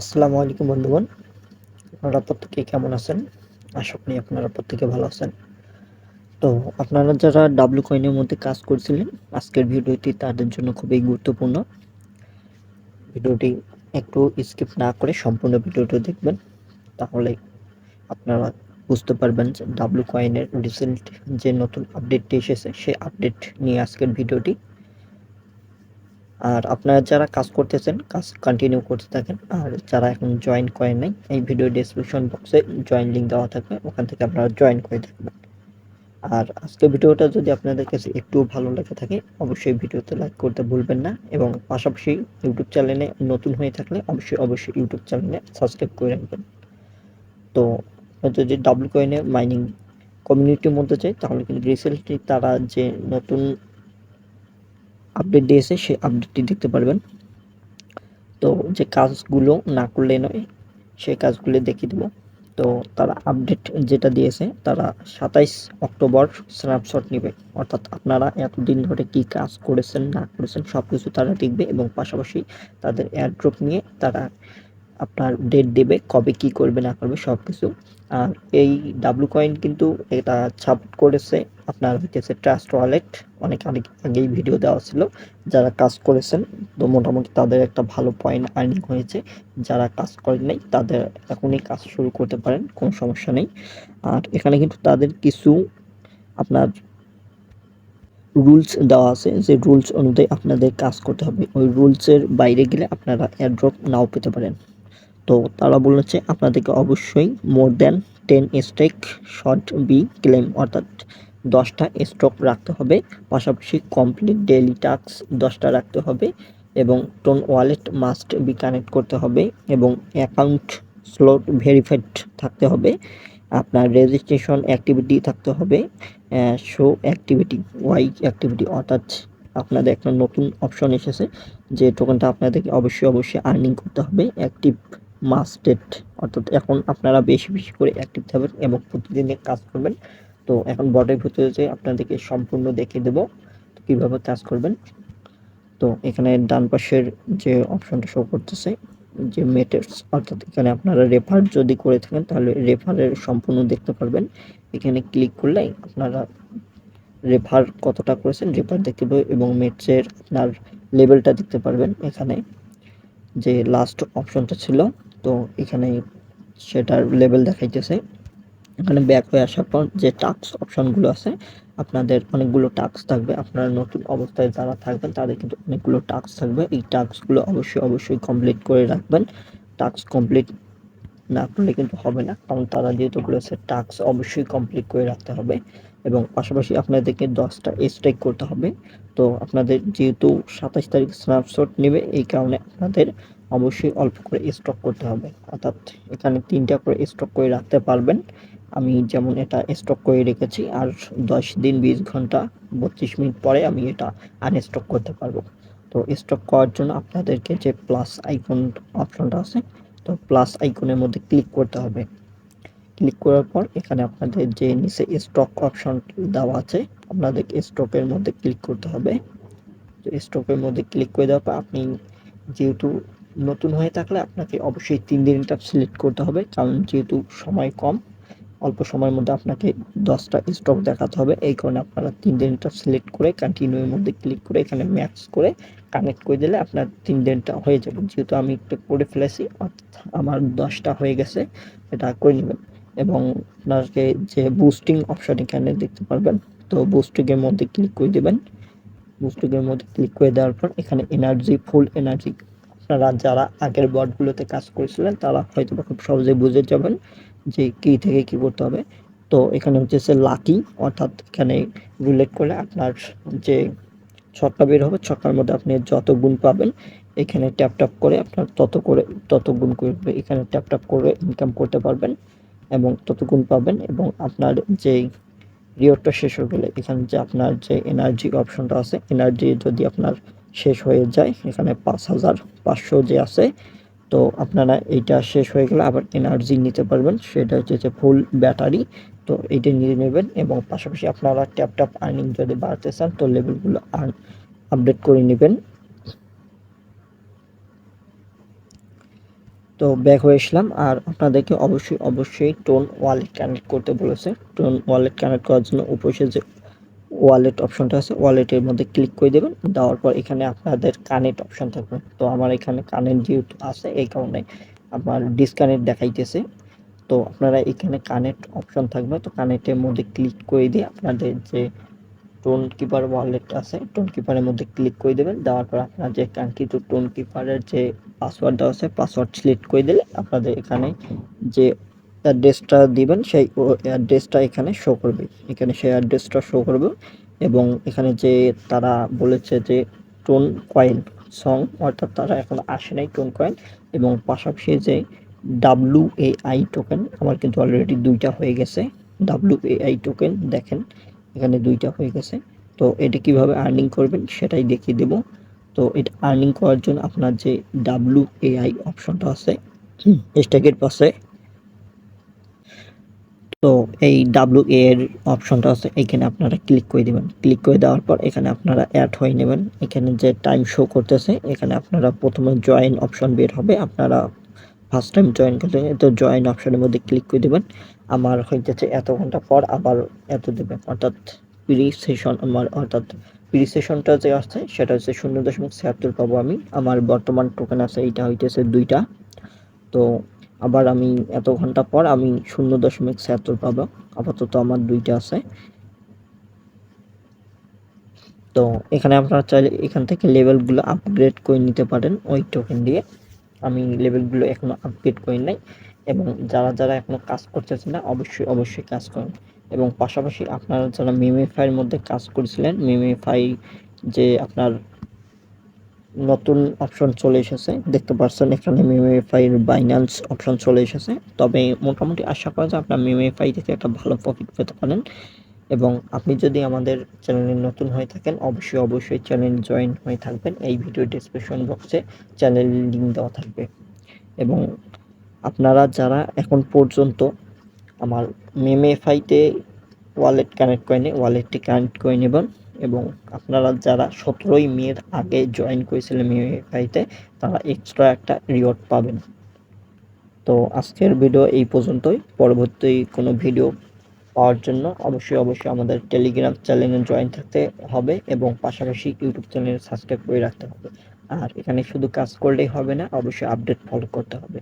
আসসালামু আলাইকুম বন্ধুগণ, আপনারা প্রত্যেকে কেমন আছেন? আশা করি আপনারা প্রত্যেকে ভালো আছেন। তো আপনারা যারা ডাব্লু কয়েনের মধ্যে কাজ করছিলেন, আজকের ভিডিওটি তাদের জন্য খুবই গুরুত্বপূর্ণ। ভিডিওটি একটু স্কিপ না করে সম্পূর্ণ ভিডিওটি দেখবেন, তাহলে আপনারা বুঝতে পারবেন যে ডাব্লু কয়েনের রিসেন্ট যে নতুন আপডেটটি এসেছে সেই আপডেট নিয়ে আজকের ভিডিওটি। আর আপনারা যারা কাজ করতেছেন কাজ কন্টিনিউ করতে থাকেন, আর যারা এখন জয়েন করেন নাই, এই ভিডিও ডেসক্রিপশন বক্সে জয়েন লিঙ্ক দেওয়া থাকবে, ওখান থেকে আপনারা জয়েন করে থাকবেন। আর আজকের ভিডিওটা যদি আপনাদের কাছে একটু ভালো লেগে থাকে, অবশ্যই ভিডিওতে লাইক করতে ভুলবেন না, এবং পাশাপাশি ইউটিউব চ্যানেলে নতুন হয়ে থাকলে অবশ্যই ইউটিউব চ্যানেলে সাবস্ক্রাইব করে রাখবেন। তো যদি ডাব্লু কয়েনে মাইনিং কমিউনিটির মধ্যে চাই, তাহলে কিন্তু রিসেন্টলি তারা যে নতুন আপডেট দিয়েছে সেই আপডেটটি দেখতে পারবেন। তো যে কাজগুলো না করলে নয়, সেই কাজগুলো দেখিয়ে দেবো। তো তারা আপডেট যেটা দিয়েছে, তারা 27 অক্টোবর স্ন্যাপশট নেবে, অর্থাৎ আপনারা এতদিন ধরে কি কাজ করেছেন না করেছেন সব কিছু তারা দেখবে, এবং পাশাপাশি তাদের এয়ারড্রপ নিয়ে তারা আপনার ডেট দেবে কবে কি করবে না করবে সব কিছু। আর এই ডাব্লু কয়েন কিন্তু এটা সাপোর্ট করেছে আপনার হচ্ছে ট্রাস্ট ওয়ালেট। অনেক আগেই ভিডিও দেওয়া ছিল, যারা কাজ করেছেন তো মোটামুটি তাদের একটা ভালো পয়েন্ট আর্নিং হয়েছে। যারা কাজ করেন নাই তাদের এখনই কাজ শুরু করতে পারেন, কোনো সমস্যা নেই। আর এখানে কিন্তু তাদের কিছু আপনার রুলস দেওয়া আছে, যে রুলস অনুযায়ী আপনাদের কাজ করতে হবে। ওই রুলসের বাইরে গেলে আপনারা এয়ারড্রপ নাও পেতে পারেন। তো তারা বলেছে আপনাদেরকে অবশ্যই more than 10 stock short be claim, অর্থাৎ 10টা স্টক রাখতে হবে, পাশাপাশি কমপ্লিট ডেইলি টাস্ক 10টা রাখতে হবে, এবং tone wallet must be connect করতে হবে, এবং অ্যাকাউন্ট স্লট ভেরিফাইড থাকতে হবে, আপনার রেজিস্ট্রেশন অ্যাক্টিভিটি থাকতে হবে, শো অ্যাক্টিভিটি ওয়াই অ্যাক্টিভিটি, অর্থাৎ আপনাদের একটা নতুন অপশন এসেছে যে টোকেনটা আপনাদেরকে অবশ্যই আর্নিং করতে হবে অ্যাক্টিভ মাস্টেড, অর্থাৎ এখন আপনারা বেশি করে অ্যাক্টিভ থাকবেন এবং প্রতিদিনের কাজ করবেন। তো এখন বটের ভিতরে যে আপনাদেরকে সম্পূর্ণ দেখিয়ে দেবো কীভাবে কাজ করবেন। তো এখানে ডান পাশের যে অপশনটা শো করতেছে যে মেটার্স, অর্থাৎ এখানে আপনারা রেফার যদি করে থাকেন তাহলে রেফারের সম্পূর্ণ দেখতে পারবেন। এখানে ক্লিক করলে আপনারা রেফার কতটা করেছেন রেফার দেখতে পাবেন, এবং মেটসের আপনার লেভেলটা দেখতে পারবেন। এখানে যে লাস্ট অপশনটা ছিল, তো এখানে সেটার লেভেল দেখাইতেছে। এখানে ব্যাক হয়ে আসার পর যে টাস্ক অপশনগুলো আছে, আপনাদের অনেকগুলো টাস্ক থাকবে। আপনারা নতুন অবস্থায় যারা থাকবেন তাদের কিন্তু অনেকগুলো টাস্ক থাকবে, এই টাস্কগুলো অবশ্যই কমপ্লিট করে রাখবেন। টাস্ক কমপ্লিট না করলে কিন্তু হবে না, কারণ তারা যেহেতু বলেছে টাস্ক অবশ্যই কমপ্লিট করে রাখতে হবে, এবং পাশাপাশি আপনাদেরকে 10টা স্ট্রাইক করতে হবে। তো আপনাদের যেহেতু 27 তারিখ স্ন্যাপশট নেবে, এই কারণে আপনাদের অবশ্যই অল্প করে স্টক করতে হবে, অর্থাৎ এখানে 3টা করে স্টক করে রাখতে পারবেন। আমি যেমন এটা স্টক করে রেখেছি, আর 10 দিন 20 ঘন্টা 32 মিনিট পরে আমি এটা আনস্টক করতে পারবো। তো স্টক করার জন্য আপনাদেরকে যে প্লাস আইকন অপশনটা আছে, তো প্লাস আইকনের মধ্যে ক্লিক করতে হবে। ক্লিক করার পর এখানে আপনাদের যে নিচে স্টক অপশন দেওয়া আছে, আপনাদের স্টকের মধ্যে ক্লিক করতে হবে। তো স্টকের মধ্যে ক্লিক করে দেওয়ার পর আপনি যেহেতু নতুন হয়ে থাকলে আপনাকে অবশ্যই 3 দিনটা সিলেক্ট করতে হবে, কারণ যেহেতু সময় কম, অল্প সময়ের মধ্যে আপনাকে 10টা স্টক দেখাতে হবে। এই কারণে আপনারা 3 দিনটা সিলেক্ট করে কন্টিনিউর মধ্যে ক্লিক করে এখানে ম্যাক্স করে কানেক্ট করে দিলে আপনার 3 দিনটা হয়ে যাবে। যেহেতু আমি একটু করে ফেলেছি, অর্থাৎ আমার 10টা হয়ে গেছে, এটা করে নেবেন। এবং আপনাকে যে বুস্টিং অপশন এখানে দেখতে পারবেন, তো বুস্টিংয়ের মধ্যে ক্লিক করে দেবেন। বুস্টিংয়ের মধ্যে ক্লিক করে দেওয়ার পর এখানে এনার্জি ফুল এনার্জি, আপনারা যারা আগের বটগুলোতে কাজ করেছিলেন তারা হয়তো খুব সহজে বুঝে যাবেন যে কী থেকে কী করতে হবে। তো এখানে হচ্ছে লাকি, অর্থাৎ এখানে রিলেট করলে আপনার যে ছক্কা বের হবে, ছক্কার মধ্যে আপনি যত গুণ পাবেন এখানে ট্যাপ করে আপনার তত গুণ করবে, এখানে ট্যাপ করে ইনকাম করতে পারবেন এবং তত গুণ পাবেন। এবং আপনার যেই রিওয়ার্ডটা শেষ হয়ে গেলে এখানে যে আপনার যে এনার্জি অপশনটা আছে, এনার্জি যদি আপনার শেষ হয়ে যায়, এখানে 5500 যে আছে, তো আপনারা এইটা শেষ হয়ে গেলে আবার এনার্জি নিতে পারবেন, সেটা হচ্ছে যে ফুল ব্যাটারি। তো এইটা নিয়ে নেবেন, এবং পাশাপাশি আপনারা ট্যাপ আর্নিং যদি বাড়াতে চান তো লেভেলগুলো আপডেট করে নেবেন। তো তো ব্যাক হয়ে আসলাম, আর আপনাদেরকে অবশ্যই টোন ওয়ালেট কানেক্ট করতে বলেছে। টোন ওয়ালেট কানেক্ট করার জন্য উপরে যে ওয়ালেট অপশনটা আছে, ওয়ালেটের মধ্যে ক্লিক করে দেবেন। দেওয়ার পর এখানে আপনাদের কানেক্ট অপশন থাকবে। তো আমার এখানে কানেক্ট যেহেতু আছে, এই কারণে আমার ডিসকানেক্ট দেখাইতেছে। তো আপনারা এখানে কানেক্ট অপশন থাকবে, তো কানেক্টের মধ্যে ক্লিক করে দিয়ে আপনাদের যে টোন কিপার ওয়ালেট আছে, টোন কিপারের মধ্যে ক্লিক করে দেবেন। দেওয়ার পর আপনার যে কাঙ্ক্ষিত টোন কিপারের যে পাসওয়ার্ড দেওয়া আছে, পাসওয়ার্ড সিলেক্ট করে দিলে আপনাদের এখানে যে অ্যাড্রেসটা দিবেন, সেই অ্যাড্রেসটা এখানে শো করবে। এখানে সেই অ্যাড্রেসটা শো করবে, এবং এখানে যে তারা বলেছে যে টোন কয়েন সং, অর্থাৎ তারা এখন আসে নাই টোন কয়েন, এবং পাশাপাশি যে WAI টোকেন আমার কিন্তু অলরেডি 2টা হয়ে গেছে। WAI টোকেন দেখেন এখানে 2টা হয়ে গেছে। তো এটা কিভাবে আর্নিং করবেন সেটাই দেখিয়ে দেব। তো এটা আর্নিং করার জন্য আপনার যে WAI অপশনটা আছে স্ট্যাকের পাশে, তো এই WA এর অপশনটা আছে, এখানে আপনারা ক্লিক করে দেবেন। ক্লিক করে দেওয়ার পর এখানে আপনারা অ্যাড হয়ে নেবেন। এখানে যে টাইম শো করতেছে, এখানে আপনারা প্রথমে জয়েন অপশন বের হবে। আপনারা ফার্স্ট টাইম জয়েন করতে, তো জয়েন অপশনের মধ্যে ক্লিক করে দেবেন। আমার হইতেছে এত ঘন্টা পর আবার এত দেবেন, অর্থাৎ প্রি সেশন আমার, অর্থাৎ প্রি সেশনটা যে আসছে সেটা হচ্ছে 0.76 পাবো আমি। আমার বর্তমান টোকেন আছে এইটা হইতেছে 2টা। তো আবার আমি এত ঘন্টা পর আমি 0.76 পাবো। আপাতত আমার 2টা আছে। তো এখানে আপনারা চাইলে এখান থেকে লেভেলগুলো আপগ্রেড করে নিতে পারেন ওই টোকেন দিয়ে। আমি লেভেলগুলো এখনো আপগ্রেড করি নাই, এবং যারা এখনো কাজ করতেছে না অবশ্যই কাজ করুন। এবং পাশাপাশি আপনারা যারা মিমিফাইয়ের মধ্যে কাজ করেছিলেন, মিমিফাই যে আপনার নতুন অপশন চলে এসেছে, দেখতে পাচ্ছেন এখানে মিমিফাইয়ের বাইন্যান্স অপশন চলে এসেছে। তবে মোটামুটি আশা করা যায় আপনার মিমিফাই থেকে একটা ভালো প্রফিট পেতে পারেন। এবং আপনি যদি আমাদের চ্যানেলে নতুন হয়ে থাকেন অবশ্যই চ্যানেল জয়েন হয়ে থাকবেন। এই ভিডিও ডেসক্রিপশন বক্সে চ্যানেল লিঙ্ক দেওয়া থাকবে। এবং আপনারা যারা এখন পর্যন্ত আমার মিমিফাইতে ওয়ালেট কানেক্ট করেনি, ওয়ালেটটি কানেক্ট করে নেবেন। এবং আপনারা যারা 17ই মের আগে জয়েন করেছিলেন মিমিফাইতে, তারা এক্সট্রা একটা রিওয়ার্ড পাবেন। তো আজকের ভিডিও এই পর্যন্তই। পরবর্তী কোনো ভিডিও পাওয়ার জন্য অবশ্যই আমাদের টেলিগ্রাম চ্যানেলে জয়েন থাকতে হবে, এবং পাশাপাশি ইউটিউব চ্যানেল সাবস্ক্রাইব করে রাখতে হবে। আর এখানে শুধু কাজ করলেই হবে না, অবশ্যই আপডেট ফলো করতে হবে।